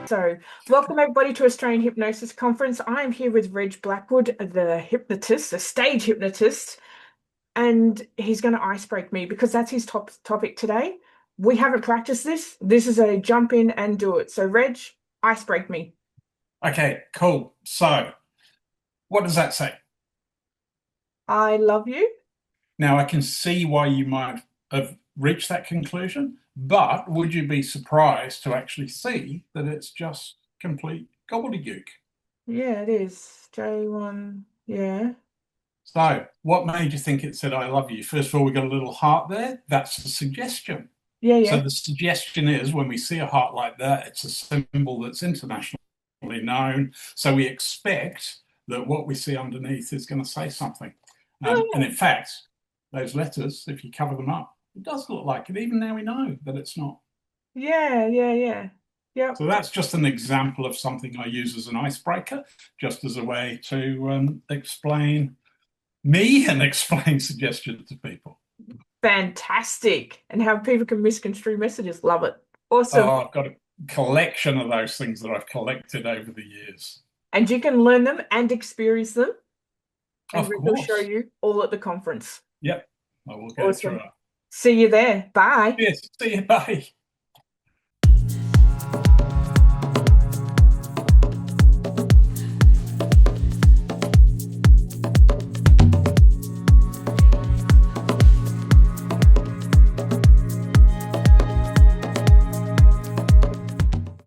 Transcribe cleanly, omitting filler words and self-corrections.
So, welcome everybody to Australian Hypnosis Conference. I'm here with Reg Blackwood, the hypnotist, the stage hypnotist, and he's going to ice break me because that's his topic today. We haven't practiced this. This is a jump in and do it. So, Reg, ice break me. Okay, cool. So, what does that say? I love you. Now, I can see why you might have reached that conclusion, but would you be surprised to actually see that it's just complete gobbledygook? Yeah, it is. J1. Yeah. So, what made you think it said I love you? First of all, we got a little heart there. That's a suggestion. Yeah, So, yeah. the suggestion is when we see a heart like that, it's a symbol that's internationally known. So, we expect that what we see underneath is going to say something. And Oh, in fact, those letters, if you cover them up, it does look like it. Even now we know that it's not. yeah, yeah, yeah. Yep. So that's just an example of something I use as an icebreaker, just as a way to explain me and explain suggestions to people. Fantastic. And how people can misconstrue messages. Love it. Awesome. Oh, I've got a collection of those things that I've collected over the years. And you can learn them and experience them. And Of Rick will show course. you all at the conference. Yep. I will go through Awesome. it. See you there. Bye. Yes. See you. Bye.